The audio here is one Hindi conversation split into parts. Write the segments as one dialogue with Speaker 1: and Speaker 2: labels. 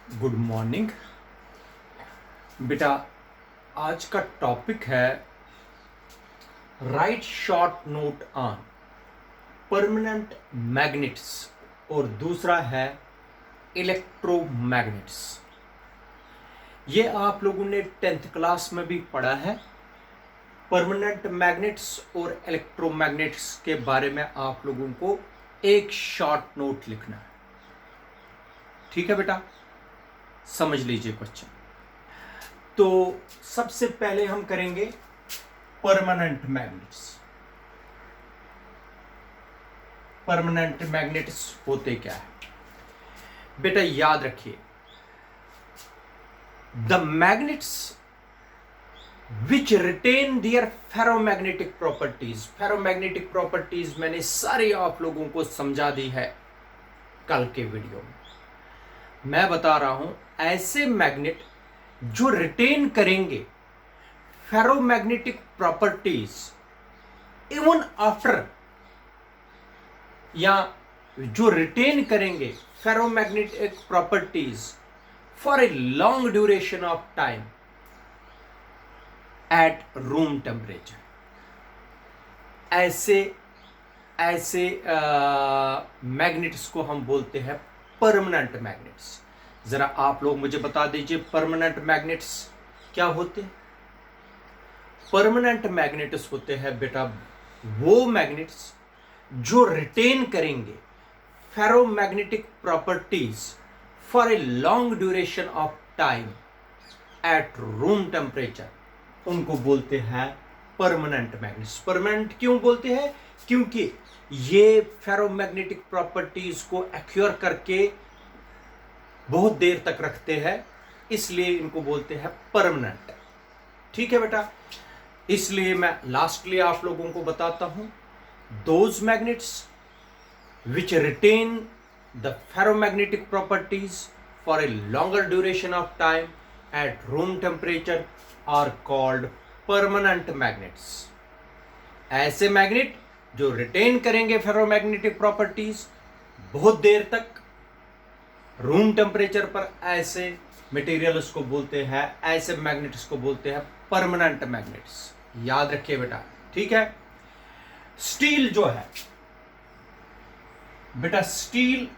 Speaker 1: गुड मॉर्निंग बेटा। आज का टॉपिक है right short note on permanent magnets और दूसरा है इलेक्ट्रोमैग्नेट्स। ये आप लोगों ने 10th क्लास में भी पढ़ा है। परमानेंट मैग्नेट्स और इलेक्ट्रोमैग्नेट्स के बारे में आप लोगों को एक शॉर्ट नोट लिखना है। ठीक है बेटा, समझ लीजिए क्वेश्चन। तो सबसे पहले हम करेंगे परमानेंट मैग्नेट्स। परमानेंट मैग्नेट्स होते क्या है बेटा, याद रखिए। The magnets which retain their ferromagnetic properties. Ferromagnetic properties मैंने सारी आप लोगों को समझा दी है कल के वीडियो में। मैं बता रहा हूं ऐसे मैग्नेट जो रिटेन करेंगे फेरोमैग्नेटिक प्रॉपर्टीज इवन आफ्टर, या जो रिटेन करेंगे ferromagnetic properties for a long duration of time at room temperature. ऐसे मैग्नेट्स को हम बोलते हैं परमानेंट मैग्नेट्स। जरा आप लोग मुझे बता दीजिए परमानेंट मैग्नेट्स क्या होते हैं। परमानेंट मैग्नेट्स होते हैं बेटा वो मैग्नेट्स जो रिटेन करेंगे ferromagnetic properties for a long duration of time at room temperature, उनको बोलते हैं परमानेंट मैग्नेट्स। परमानेंट क्यों बोलते हैं? क्योंकि ये फेरोमैग्नेटिक प्रॉपर्टीज को एक्योर करके बहुत देर तक रखते हैं, इसलिए इनको बोलते हैं परमानेंट। ठीक है बेटा, इसलिए मैं लास्टली आप लोगों को बताता हूं those magnets which retain the ferromagnetic properties for a longer duration of time at room temperature are called permanent magnets. ऐसे मैग्नेट जो रिटेन करेंगे फेरोमैग्नेटिक प्रॉपर्टीज बहुत देर तक रूम टेम्परेचर पर, ऐसे मटेरियल्स को बोलते हैं, ऐसे मैग्नेट्स को बोलते हैं परमानेंट मैग्नेट्स। याद रखिए बेटा, ठीक है। स्टील जो है बेटा, स्टील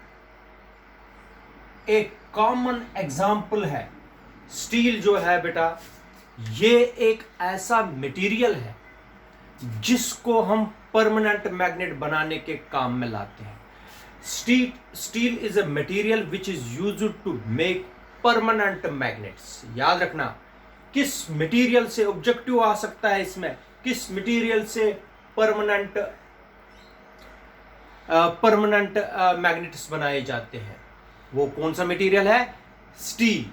Speaker 1: एक कॉमन एग्जाम्पल है। स्टील जो है बेटा, ये एक ऐसा मटेरियल है जिसको हम परमानेंट मैग्नेट बनाने के काम में लाते हैं। Steel is a material which is used to make permanent magnets। याद रखना, किस मटेरियल से ऑब्जेक्टिव आ सकता है इसमें, किस मटेरियल से परमानेंट मैग्नेट्स बनाए जाते हैं, वो कौन सा मटेरियल है? स्टील।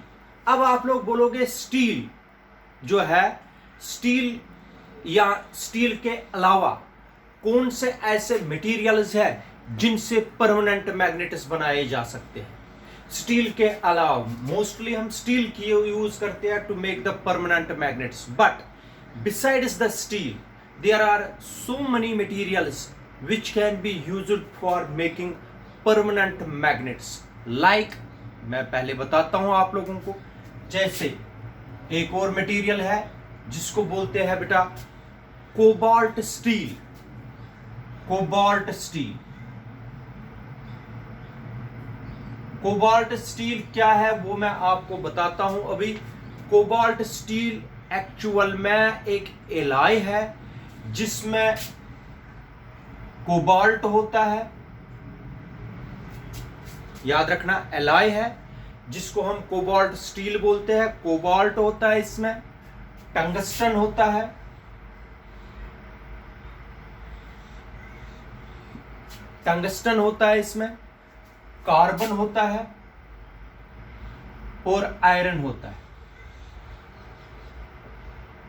Speaker 1: अब आप लोग बोलोगे स्टील जो है, स्टील या स्टील के अलावा कौन से ऐसे मटेरियल्स है जिनसे परमानेंट मैग्नेट्स बनाए जा सकते हैं? स्टील के अलावा मोस्टली हम स्टील की यूज करते हैं to make the permanent magnets, but besides the steel there are so many materials which can be used for making permanent magnets। like मैं पहले बताता हूं आप लोगों को, जैसे एक और मटेरियल है जिसको बोलते हैं बेटा cobalt steel. Cobalt steel, cobalt steel क्या है वो मैं आपको बताता हूं अभी। कोबाल्ट स्टील एक्चुअल में एक एलॉय है जिसमें कोबाल्ट होता है। याद रखना, एलॉय है जिसको हम कोबाल्ट स्टील बोलते हैं। कोबाल्ट होता है इसमें, टंगस्टन होता है, टंगस्टन होता है इसमें, कार्बन होता है और आयरन होता है।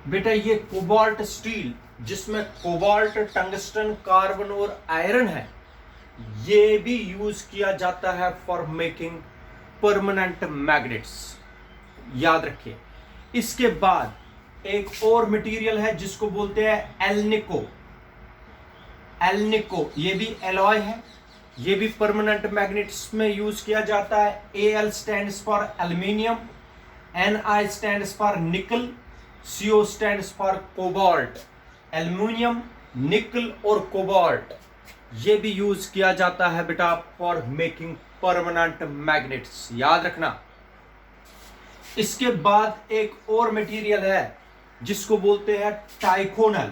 Speaker 1: बेटा ये कोबाल्ट स्टील जिसमें कोबाल्ट, टंगस्टन, कार्बन और आयरन है, ये भी यूज किया जाता है फॉर मेकिंग परमानेंट मैग्नेट्स। याद रखिए। इसके बाद एक और मटेरियल है जिसको बोलते हैं एल्निको। एल्निको ये भी एलॉय है ये भी परमानेंट मैग्नेट्स में यूज किया जाता है। Al stands for aluminium, Ni stands for निकल, Co stands for cobalt. Aluminium, निकल और कोबाल्ट ये भी यूज किया जाता है बेटा फॉर मेकिंग परमानेंट मैग्नेट्स, याद रखना। इसके बाद एक और मटेरियल है जिसको बोलते हैं टाइकोनल।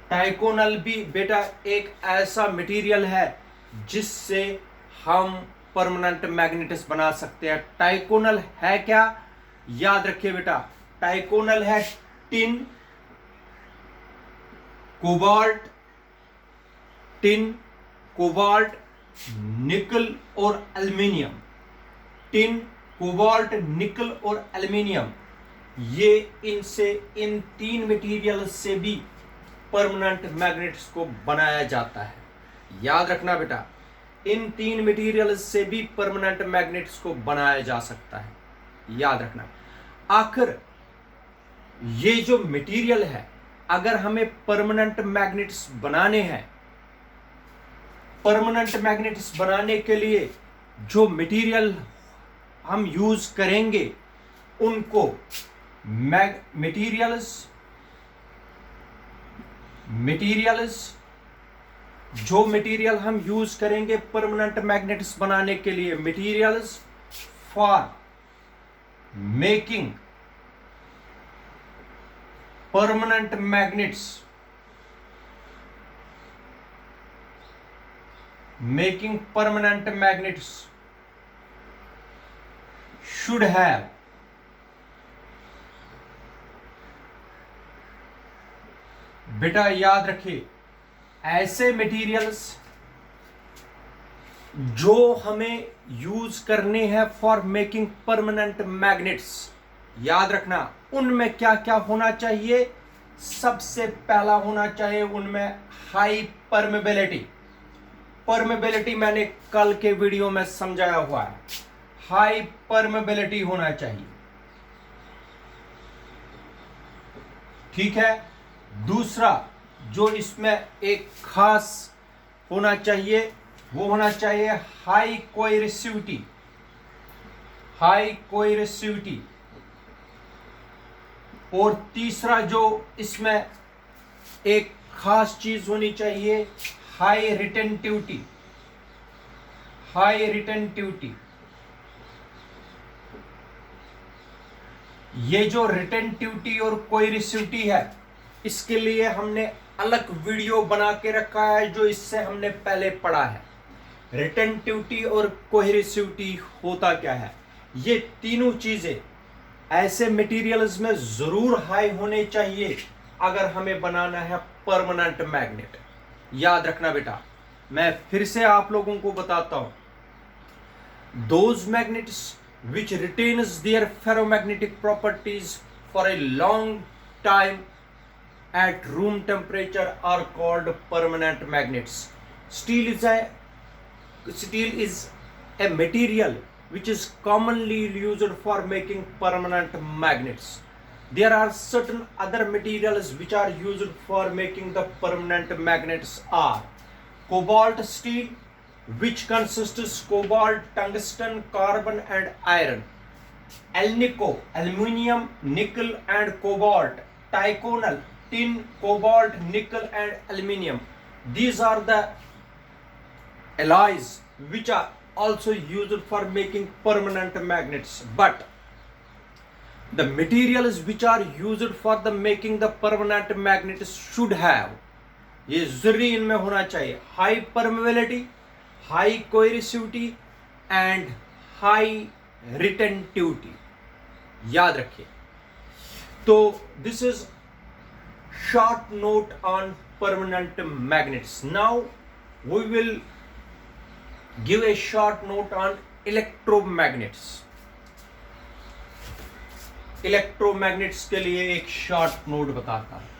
Speaker 1: टाइकोनल भी बेटा एक ऐसा मटेरियल है जिससे हम परमानेंट मैग्नेट्स बना सकते हैं। टाइकोनल है क्या, याद रखिए बेटा, टाइकोनल है टिन, कोबाल्ट, निकल और एल्यूमिनियम। टिन, कोबाल्ट, निकल और एल्यूमिनियम, ये इन तीन मटेरियल से भी परमानेंट मैग्नेट्स को बनाया जाता है। याद रखना बेटा, इन तीन मटेरियल से भी परमानेंट मैग्नेट्स को बनाया जा सकता है, याद रखना। आखिर ये जो मटेरियल है, अगर हमें परमानेंट मैग्नेट्स बनाने हैं, परमानेंट मैग्नेट्स बनाने के लिए जो मटेरियल हम यूज करेंगे उनको जो मटेरियल हम यूज करेंगे परमानेंट मैग्नेट्स बनाने के लिए, materials for making permanent magnets should have बेटा याद रखिए, ऐसे मटेरियल्स जो हमें यूज करने हैं फॉर मेकिंग परमानेंट मैग्नेट्स, याद रखना उनमें क्या क्या होना चाहिए। सबसे पहला होना चाहिए उनमें हाई परमेबिलिटी मैंने कल के वीडियो में समझाया हुआ है, हाई परमेबिलिटी होना चाहिए, ठीक है। दूसरा जो इसमें एक खास होना चाहिए वो होना चाहिए हाई कोएरिसिविटी। और तीसरा जो इसमें एक खास चीज होनी चाहिए हाई रिटेंटिविटी। ये जो रिटेंटिविटी और कोएरिसिविटी है, इसके लिए हमने अलग वीडियो बना के रखा है जो इससे हमने पहले पढ़ा है। रिटेंटिविटी और कोएरिसिविटी होता क्या है, ये तीनों चीजें ऐसे मटेरियल्स में जरूर हाई होने चाहिए अगर हमें बनाना है परमानेंट मैग्नेट। याद रखना बेटा, मैं फिर से आप लोगों को बताता हूं, those magnets which retains their ferromagnetic properties for a long time at room temperature are called permanent magnets. Steel is a material which is commonly used for making permanent magnets. There are certain other materials which are used for making the permanent magnets are cobalt steel, which consists cobalt, tungsten, carbon and iron. Alnico, aluminium, nickel and cobalt. Ticonal, tin, cobalt, nickel and aluminium. These are the alloys which are also used for making permanent magnets. But the materials which are used for the making the permanent magnets should have, ये जरूरी इनमें होना चाहिए, high permeability, high coercivity and high retentivity. याद रखिए। तो this is short note on permanent magnets. Now we will give a short note on electromagnets. Electromagnets के लिए एक शॉर्ट नोट बताता हूं।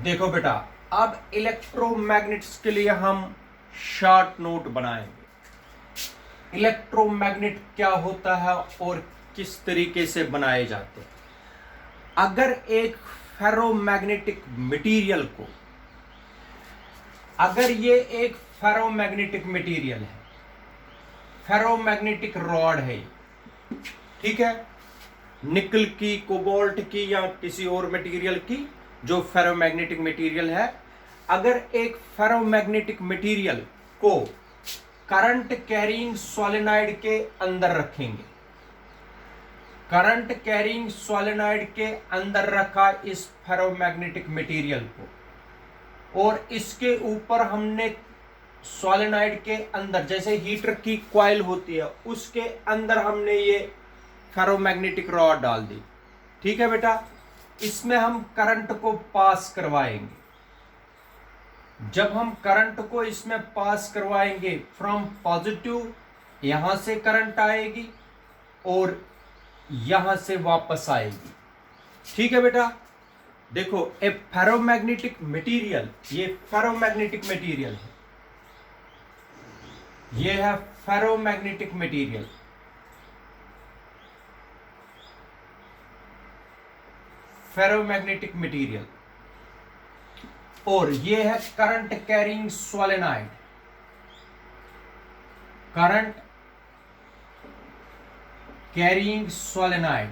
Speaker 1: देखो बेटा, अब इलेक्ट्रोमैग्नेट्स के लिए हम शॉर्ट नोट बनाएंगे। इलेक्ट्रोमैग्नेट क्या होता है और किस तरीके से बनाए जाते हैं। अगर एक फेरोमैग्नेटिक मटेरियल को, अगर ये एक फेरोमैग्नेटिक मटेरियल है, फेरोमैग्नेटिक रॉड है, ठीक है, निकल की, कोबाल्ट की या किसी और मटेरियल की जो फेरोमैग्नेटिक मटेरियल है, अगर एक फेरोमैग्नेटिक मटेरियल को करंट कैरिंग सोलेनॉइड के अंदर रखेंगे, करंट कैरिंग सोलेनॉइड के अंदर रखा इस फेरोमैग्नेटिक मटेरियल को, और इसके ऊपर हमने सोलेनॉइड के अंदर, जैसे हीटर की कॉइल होती है उसके अंदर हमने ये फेरोमैग्नेटिक रॉड डाल दी, ठीक है बेटा। इसमें हम करंट को पास करवाएंगे। जब हम करंट को इसमें पास करवाएंगे, फ्रॉम पॉजिटिव यहां से करंट आएगी और यहां से वापस आएगी, ठीक है बेटा। देखो, ए फेरोमैग्नेटिक मटेरियल, ये फेरोमैग्नेटिक मटेरियल है, ये है फेरोमैग्नेटिक मटेरियल, फेरोमैग्नेटिक मटेरियल, और ये है current carrying solenoid, current carrying solenoid,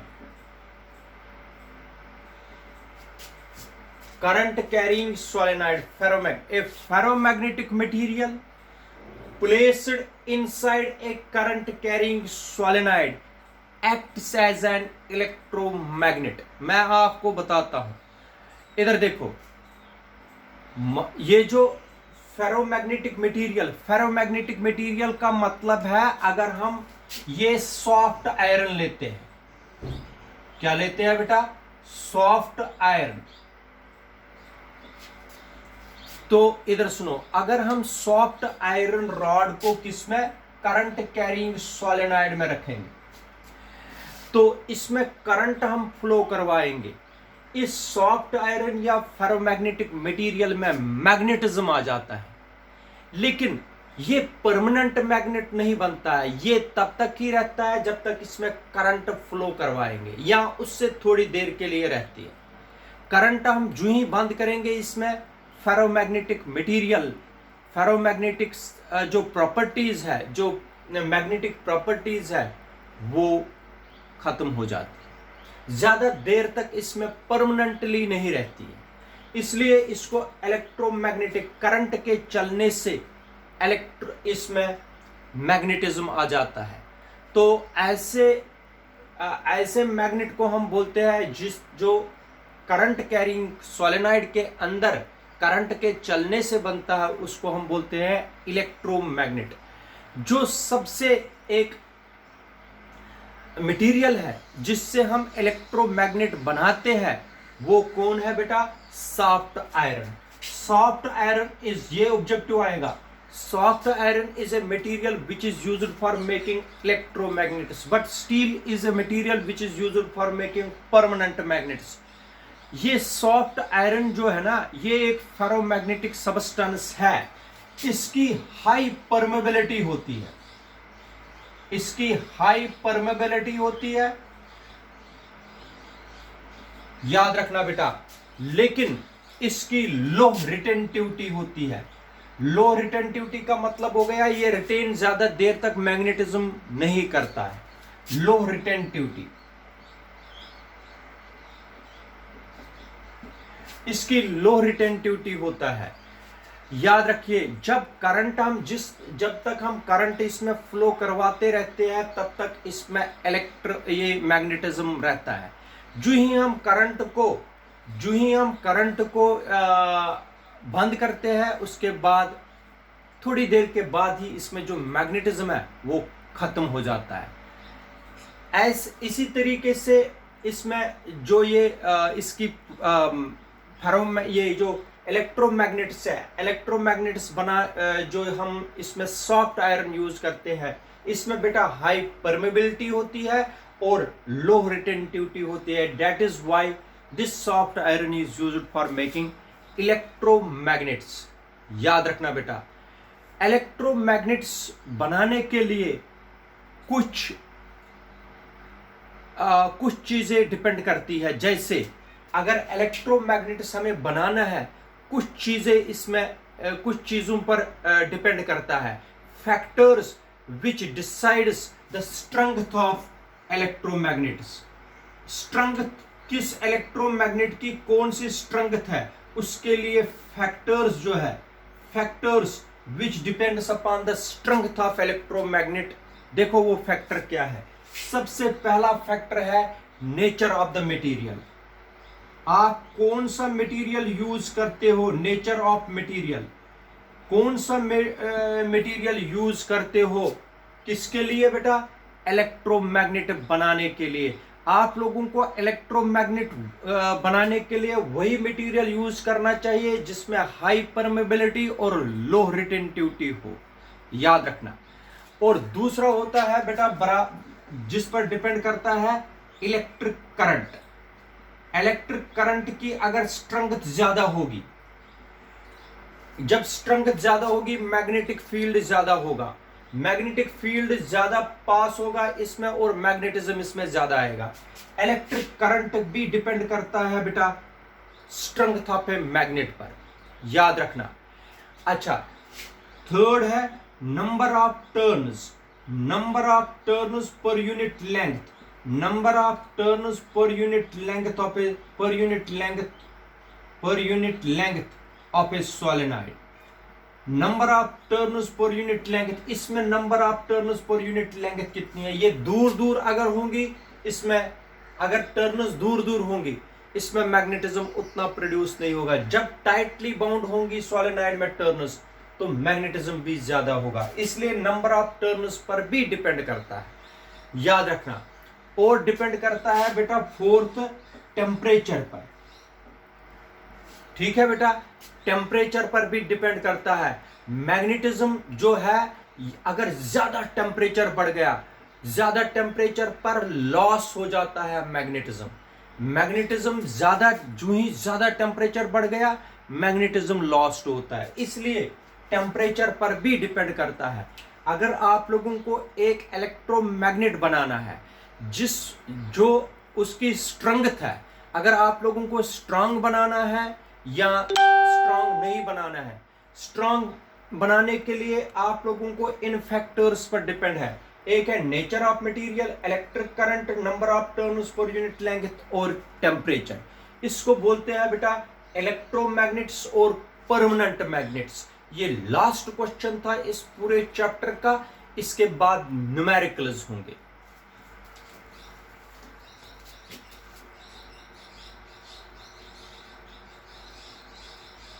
Speaker 1: current carrying solenoid, ferromagnetic material placed inside a current carrying solenoid acts as an electromagnet। मैं आपको बताता हूं, इधर देखो, ये जो फेरोमैग्नेटिक मटेरियल, फेरोमैग्नेटिक मटेरियल का मतलब है, अगर हम ये सॉफ्ट आयरन लेते हैं, क्या लेते हैं बेटा, सॉफ्ट आयरन, तो इधर सुनो, अगर हम सॉफ्ट आयरन रॉड को किसमें, करंट कैरिंग सोलेनॉइड में रखेंगे, तो इसमें करंट हम फ्लो करवाएंगे, इस सॉफ्ट आयरन या फेरोमैग्नेटिक मटेरियल में मैग्नेटिज्म आ जाता है। लेकिन ये परमानेंट मैग्नेट नहीं बनता है, ये तब तक ही रहता है जब तक इसमें करंट फ्लो करवाएंगे, या उससे थोड़ी देर के लिए रहती है। करंट हम जो ही बंद करेंगे, इसमें फेरोमैग्नेटिक मटेरियल, फेरोमैग्नेटिक जो प्रॉपर्टीज है, जो मैग्नेटिक प्रॉपर्टीज है, वो खत्म हो जाती है, ज्यादा देर तक इसमें परमानेंटली नहीं रहती है। इसलिए इसको इलेक्ट्रोमैग्नेटिक, करंट के चलने से इसमें मैग्नेटिज्म आ जाता है। तो ऐसे मैग्नेट को हम बोलते हैं जो करंट कैरिंग सोलेनॉइड के अंदर करंट के चलने से बनता है, उसको हम बोलते हैं इलेक्ट्रोमैग्नेट। जो सबसे एक मटेरियल है जिससे हम इलेक्ट्रोमैग्नेट बनाते हैं, वो कौन है बेटा, soft iron. Soft iron is, ये ऑब्जेक्टिव आएगा, soft iron is a material which is used for making electromagnets, but still is a material which is used for making permanent magnets. ये सॉफ्ट आयरन जो है ना, ये एक फेरोमैग्नेटिक सबस्टेंस है, इसकी हाई परमेबिलिटी होती है, इसकी हाई परमेबिलिटी होती है, याद रखना बेटा। लेकिन इसकी लो रिटेंटिविटी होती है। लो रिटेंटिविटी का मतलब हो गया, ये रिटेन ज्यादा देर तक मैग्नेटिज्म नहीं करता है, लो रिटेंटिविटी। इसकी लो रिटेंटिविटी होता है। याद रखिए, जब तक हम करंट इसमें फ्लो करवाते रहते हैं, तब तक इसमें ये मैग्नेटिज्म रहता है। जो ही हम करंट को बंद करते हैं, उसके बाद थोड़ी देर के बाद ही इसमें जो मैग्नेटिज्म है वो खत्म हो जाता है। इसी तरीके से इसमें जो ये इसकी ये जो इलेक्ट्रोमैग्नेट्स है, इलेक्ट्रोमैग्नेट्स जो हम इसमें सॉफ्ट आयरन यूज करते हैं, इसमें बेटा हाई परमेबिलिटी होती है और लो रिटेंटिविटी होती है। That is why this soft iron is used for making electromagnets. याद रखना बेटा, इलेक्ट्रोमैग्नेट्स बनाने के लिए कुछ कुछ चीजें डिपेंड करती है। जैसे अगर इलेक्ट्रोमैग्नेटिक्स हमें बनाना है, कुछ चीजें इसमें कुछ चीजों पर डिपेंड करता है। Factors which decides the strength of electromagnets. Strength किस इलेक्ट्रोमैग्नेट की कौन सी स्ट्रेंथ है, उसके लिए फैक्टर्स जो है, factors which depends upon the strength of electromagnet. देखो वो फैक्टर क्या है। सबसे पहला फैक्टर है नेचर ऑफ द मटेरियल। आप कौन सा मटेरियल यूज करते हो, नेचर ऑफ मटेरियल। कौन सा मटेरियल यूज करते हो, किसके लिए बेटा, इलेक्ट्रोमैग्नेट बनाने के लिए। आप लोगों को इलेक्ट्रोमैग्नेट बनाने के लिए वही मटेरियल यूज करना चाहिए जिसमें हाई परमेबिलिटी और लो रिटेंटिविटी हो, याद रखना। और दूसरा होता है बेटा जिस पर डिपेंड करता है इलेक्ट्रिक करंट। इलेक्ट्रिक करंट की अगर स्ट्रेंथ ज्यादा होगी, जब स्ट्रेंथ ज्यादा होगी मैग्नेटिक फील्ड ज्यादा होगा, मैग्नेटिक फील्ड ज्यादा पास होगा इसमें और मैग्नेटिज्म इसमें ज्यादा आएगा। इलेक्ट्रिक करंट भी डिपेंड करता है बेटा स्ट्रेंथ ऑफ ए मैग्नेट पर, याद रखना। अच्छा, थर्ड है number of turns. Number of turns per unit length, number of turns per unit length of a per unit length of a solenoid. Number of turns per unit length, इसमें number of turns per unit length कितनी है। ये दूर दूर अगर होंगी, इसमें अगर टर्न्स दूर दूर होंगी इसमें मैग्नेटिज्म उतना प्रोड्यूस नहीं होगा। जब टाइटली बाउंड होंगी सोलेनॉइड में टर्न्स तो मैग्नेटिज्म भी ज्यादा होगा। इसलिए नंबर ऑफ टर्न्स पर भी डिपेंड करता है, याद रखना। और डिपेंड करता है बेटा फोर्थ टेम्परेचर पर, ठीक है बेटा, टेम्परेचर पर भी डिपेंड करता है। मैग्नेटिज्म जो है अगर ज्यादा टेम्परेचर बढ़ गया, ज्यादा टेम्परेचर पर लॉस हो जाता है मैग्नेटिज्म। मैग्नेटिज्म ज्यादा, जो ही ज्यादा टेम्परेचर बढ़ गया मैग्नेटिज्म लॉस्ट होता है। इसलिए टेम्परेचर पर भी डिपेंड करता है। अगर आप लोगों को एक इलेक्ट्रोमैग्नेट बनाना है जो उसकी स्ट्रेंथ है, अगर आप लोगों को स्ट्रांग बनाना है या स्ट्रांग नहीं बनाना है, स्ट्रांग बनाने के लिए आप लोगों को इन फैक्टर्स पर डिपेंड है। एक है nature of material, electric current, number of turns per unit length और टेम्परेचर। इसको बोलते हैं बेटा इलेक्ट्रोमैग्नेट्स और परमानेंट मैग्नेट्स। ये लास्ट क्वेश्चन था इस पूरे चैप्टर का। इसके बाद न्यूमेरिकल्स होंगे।